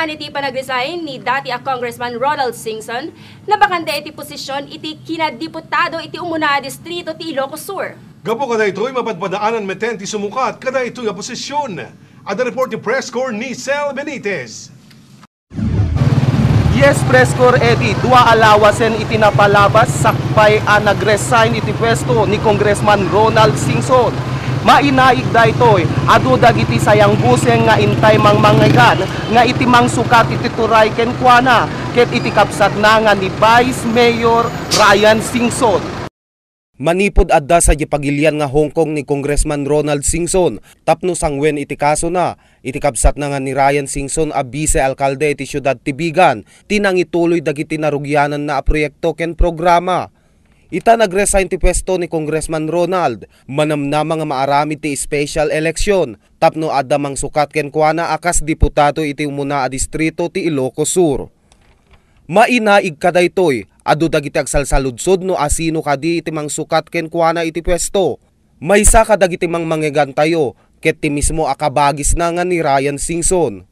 Saan iti panag-resign ni dati a Congressman Ronald Singson na bakante iti posisyon iti kinadiputado iti umuna distrito ti Ilocos Sur. Gapo kada ito'y mapadpadaanan meten ti sumukat kada ito'y a posisyon. Ada report ni Presscore ni Sel Benitez. Yes, Presscore Eddie, dua alawasen iti napalabas sakpay a nag-resign iti pwesto ni Congressman Ronald Singson. Mainaig da ito'y adu dagiti sayang buseng nga intay mang manggigan nga iti mang sukat iti turay ken kuana ket iti kapsat na nga ni Vice Mayor Ryan Singson. Manipod adda sa gipagilian nga Hong Kong ni Congressman Ronald Singson tapno sangwen iti kaso na iti kapsat na nga ni Ryan Singson a vice-alkalde iti syudad ti Bigan tinang ituloy dagiti narugyanan na proyekto ken programa. Ita nag-resign ti pwesto ni Congressman Ronald, manamnama nga maarami ti special election, tapno adda mang sukat ken kuana akas diputado iti umuna a distrito ti Ilocos Sur. Mainaig kadaytoy, adu dagiti agsalsaludsod no asino kadi iti mang sukat ken kuana iti pwesto. Maysa kadagiti mang manggigan tayo, ket ti mismo akabagis na nga ni Ryan Singson.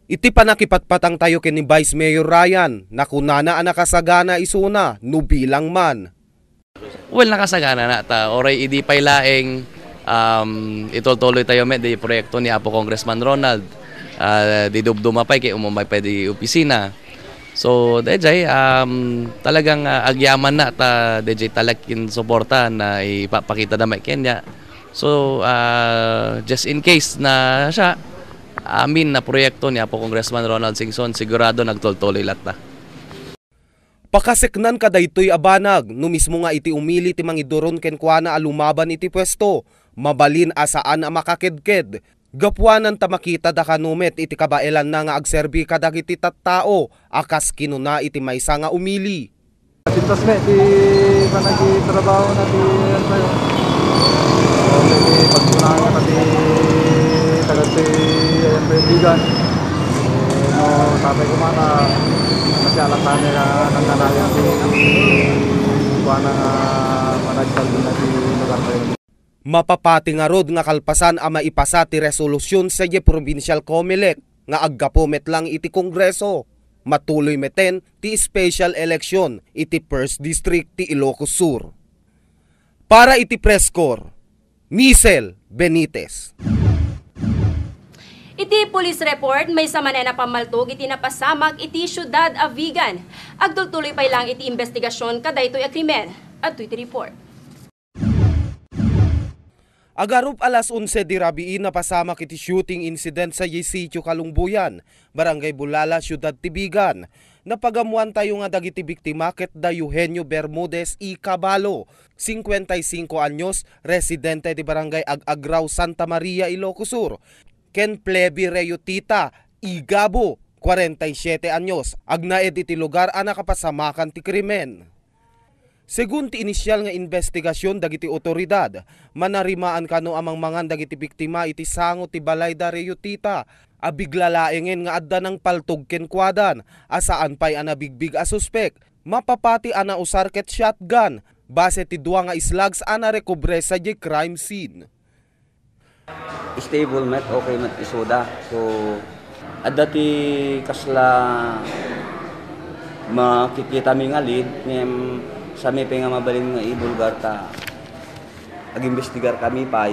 Iti panakipatpatang tayo ken ni Vice Mayor Ryan na kunana ang nakasagana isuna no bilang man. Well, nakasagana na ta. Oray idi paylaeng ituloy tayo met di proyekto ni Apo Congressman Ronald. Di dubdumapay kay umumay pa di opisina. So, dejay talagang agyaman na ta dejay talakin suporta na ipapakita na may kanya. So, just in case na siya amin na proyekto ni Apo Congressman Ronald Singson, sigurado nagtultuloy latta. Pakaseknan kadaytoy abanag, no mismo nga iti umili ti mangiduron ken kuana alumaban iti pwesto, mabalin asaan a makakedked. Gapwanan ta makita da kanumet iti kabailan na nga agserbi kadagiti tattao, akas kinuna iti maysa nga umili. Sintos me, ti panagi trabaho na ti ano pagpunahan na ti tagati ayan pa yung bigan no sabi ko mana kasi alatan nila nagkanayan di kuwana nga managsaldo na di lugar pa yun. Mapapati nga rod nga kalpasan a maipasa ti resolusyon sa Provincial Comelec nga aggapumet lang iti Kongreso. Matuloy meten ti special election iti 1st District ti Ilocos Sur. Para iti Presscore, Sel Benitez. Iti police report may samanena pamaltog iti napasamak iti syudad a Vigan. Agtultuloy pa lang iti investigasyon kadaytoy a krimen. Adto iti report. Agarup alas 11 di rabii napasamak iti shooting incident sa Sitio Kalungbuyan, Barangay Bulala, Syudad ti Bigan. Napagamuan tayo nga dagiti biktima ket da Eugenio Bermudez y Cabalo, 55 anyos, residente di Barangay Ag-Agraw, Santa Maria, Ilocos Sur. Ken Plebi Reyotita y Gabo, 47 anyos, agnaed iti lugar a nakapasamakan ti krimen. Segun ti inisyal nga investigasyon dagiti otoridad, manarimaan kano amang mangan dagiti biktima iti sango ti balay da Reyotita, abiglalaengen nga adda ng paltog ken kuadan, asaan pay anabigbig a suspek, mapapati ana usar ket shotgun, base ti dua nga slugs ana rekobre sa di crime scene. Stable met, okay met isoda. So, adda ti kasla makikita mi nga lead, sa may nga mabalin nga ibulgar ta ag-investigar kami pay.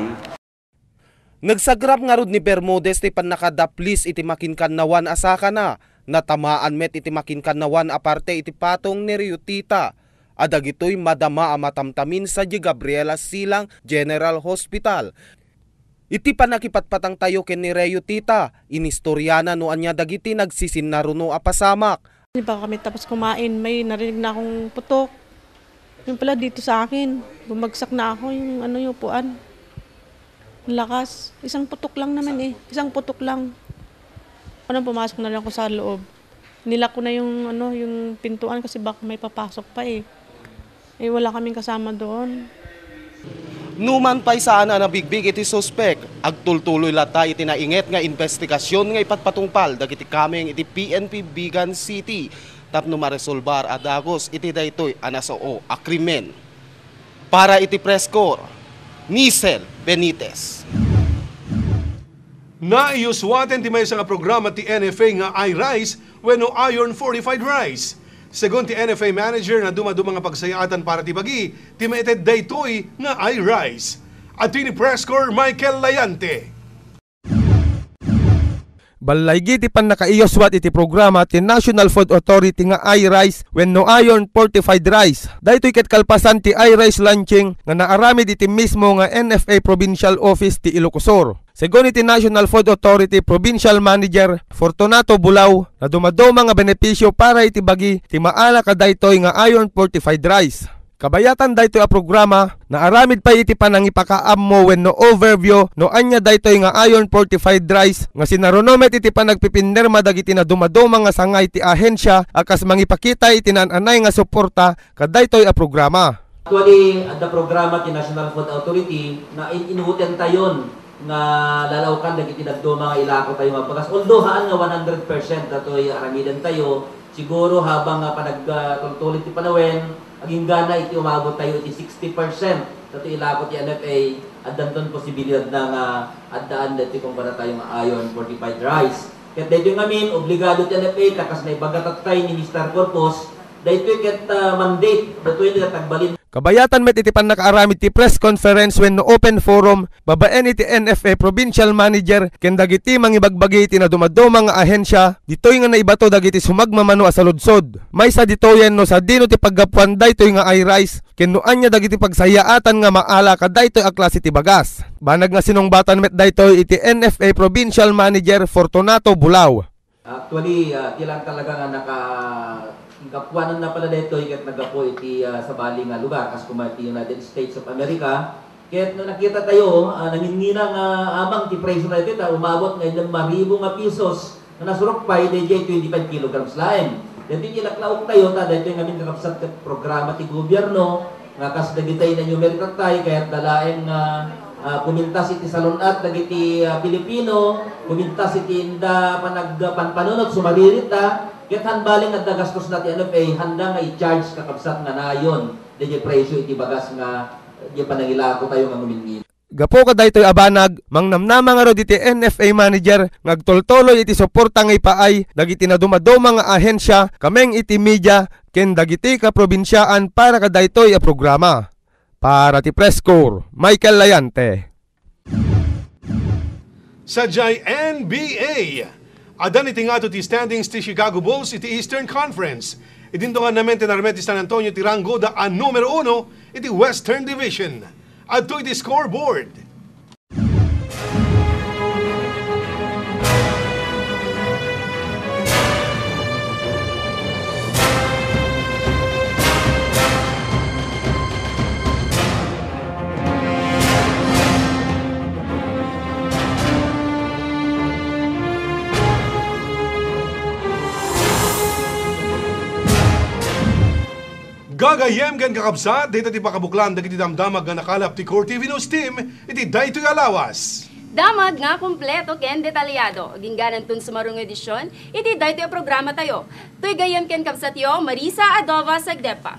Nagsagrap nga rod ni Bermudez ti panakadaplis iti makinkannawan asaka na natamaan met iti makinkannawan aparte iti patong ni Reyotita. Adag ito'y madama a matamtamin sa di Gabriela Silang General Hospital. Iti panakipatpatang tayo ken ni Reyotita, inistoryana no anya dagiti nagsisinnaruno a pasamak. Hindi pa kami tapos kumain, may narinig na akong putok. Yung pala dito sa akin, bumagsak na ako yung upuan. Lakas. Isang putok lang naman eh. Isang putok lang. Pumasok na lang ako sa loob. Nilak ko na yung pintuan kasi baka may papasok pa eh. Eh wala kaming kasama doon. Numan pa'y saan na nabigbig iti suspek. Agtultuloy lata iti nainget nga investigasyon nga ipatpatungpal dagiti kaming iti PNP Bigan City. Tapno maresolbar adagos iti daytoy anasoo a krimen. Para iti Presscore, Sel Benitez. Naiyuswaten ti may nga programa ti NFA nga iRice wenno iron fortified rice. Segun ti NFA manager na dumaduma nga pagsayaatan para ti bagi, ti maited daytoy nga iRice. At ni Presscore Michael Layante. Balaygi ti pan nakaiyoswat iti programa ti National Food Authority nga iRice wenno iron fortified rice. Daytoy ket kalpasan ti iRice launching nga naaramid iti mismo nga NFA Provincial Office ti Ilocosur. Segun iti National Food Authority Provincial Manager Fortunato Bulao na dumaduma nga benepisyo para iti bagi ti maala kadaytoy nga iron fortified rice. Kabayatan daytoy a programa na aramid pa iti panangipakaam mo wenno overview no anya daytoy nga iron fortified rice nga sinarunomet iti panagpipinderma dagiti na dumaduma nga sangay ti ahensya akas mangipakita iti nananay nga suporta kadaytoy a programa. Actually, at the programa ti National Food Authority na inuuten tayon nga lalawkan dagiti nagduma nga ilako tayo mapagas. Although haan nga 100% datoy aramidan tayo, siguro habang panagtultulit ti panawen aging gana iti umabot tayo iti 60% dato ilako ti NFA at danton posibilidad na nga addaan dati kung para tayo nga iron fortified rice. Ket daytoy ngamin obligado ti NFA takas na ibagatatay ni Mr. Corpus daytoy ket mandate datoy nga tagbalin. Kabayatan met iti pan nakaaramid ti press conference wenno open forum babaen iti NFA Provincial Manager ken dagiti mangibagbagi iti na dumaduma nga ahensya ditoy nga naibato dagiti sumagmamano a saludsod. Maysa ditoyen no sa dino ti paggapuan daytoy nga iRice ken no anya dagiti pagsayaatan nga maala kadaytoy a klase ti bagas. Banag nga sinungbatan met daytoy iti NFA Provincial Manager Fortunato Bulao. Actually, tilang talaga nga kapuanan na pala dito ikat nagapo iti sa bali nga lugar kas kumati United States of America. Ket no nakita tayo nangingina nga amang ti presyo na ito umabot nga 5,000 nga pesos na nasurok pa DJ 25 kilograms lain. Dito ilaklaok tayo ta dito ngamin kakapsat ket programa ti gobyerno nga kas dagitay na numerical tay kayat dalaeng pumintas iti salunat dagiti Pilipino, pumintas iti inda panagpanpanunot sumaririta. Ket hanbaling at nagastos na ti NFA, handa nga i-charge kakabsat nga nayon. Dili presyo iti bagas nga di panangilako tayo nga nguminmin. Gapo ka daytoy abanag, mangnamnama nga ro iti NFA manager ngagtoltoloy iti suporta nga ipaay dagiti na dumaduma nga ahensya kameng iti media ken dagiti ka probinsyaan para kadaytoy a programa. Para ti Presscore, Michael Layante. Sadyay NBA. Adan iti nga ti standings ti Chicago Bulls iti Eastern Conference. Idinto nga namin tinarmet ti San Antonio ti Rangoda ang numero 1 iti Western Division. At iti scoreboard. Gagayem gan kakabsat, dito ti pakabuklan, dagiti damdamag nga nakalap ti Core TV News Team, iti daytoy alawas. Damag nga kompleto ken detalyado. Gingganan tun sumarong edisyon, iti daytoy programa tayo. Tuy gayem ken kabsatyo, Marisa Adova Sagdepa.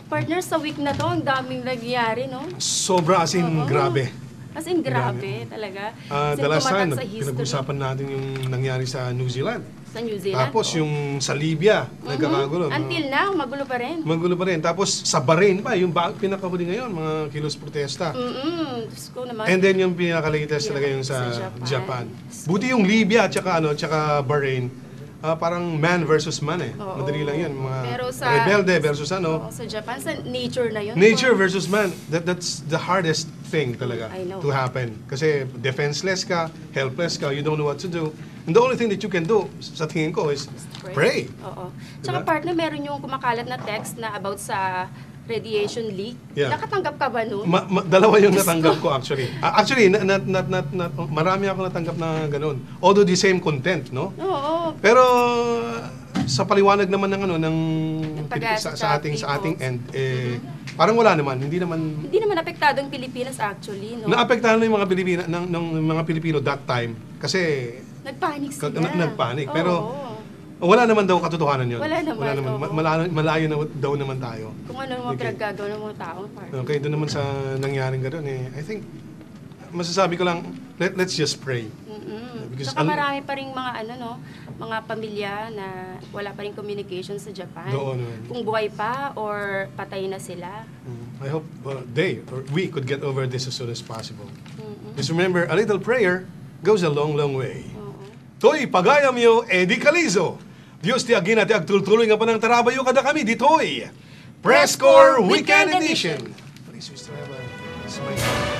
Partner, sa week na to, ang daming nangyari, no? Sobra as in grabe. As in grabe, talaga. The last time, pinag-usapan natin yung nangyari sa New Zealand. Sa New Zealand? Tapos yung sa Libya, nagkakagulo. Until now, magulo pa rin. Magulo pa rin. Tapos sa Bahrain pa, yung pinakahuli ngayon, mga kilos protesta. Diyos ko naman. And then yung pinaka-latest talaga yung sa Japan. Buti yung Libya at saka Bahrain, parang man versus man eh. Madali lang yun. Mga rebelde versus sa Japan, sa nature na yun. Nature versus man. That's the hardest thing talaga to happen. Kasi defenseless ka, helpless ka, you don't know what to do. And the only thing that you can do, sa tingin ko, is pray. Oo. Tsaka partner, meron yung kumakalat na text na about sa radiation leak. Yeah. Nakatanggap ka ba nun? Dalawa yung natanggap ko actually. Actually, marami ako natanggap na ganun. Although the same content, no? Oo. Pero sa paliwanag naman ng sa ating end, parang wala naman. Hindi naman apektado ang Pilipinas actually, no? Naapektahan na yung mga Pilipino ng mga Pilipino that time kasi nagpanik sila. Nagpanik. Pero wala naman daw katotohanan yun. Wala naman. Malayo na daw naman tayo. Kung ano naman pinaggagawa ng mga tao. Okay, doon naman sa nangyaring gano'n I think masasabi ko lang, let's just pray. Because Saka marami pa ring mga pamilya na wala pa ring communication sa Japan. Doon. Kung buhay pa or patay na sila. I hope they or we could get over this as soon as possible. Just remember, a little prayer goes a long, long way. Toy, pagayam yo, Eddie Calizo. Diyos ti agin at agtultuloy nga pa ng tarabayo kada kami ditoy. Presscore Weekend Edition. Please, Mr. Eva, smile.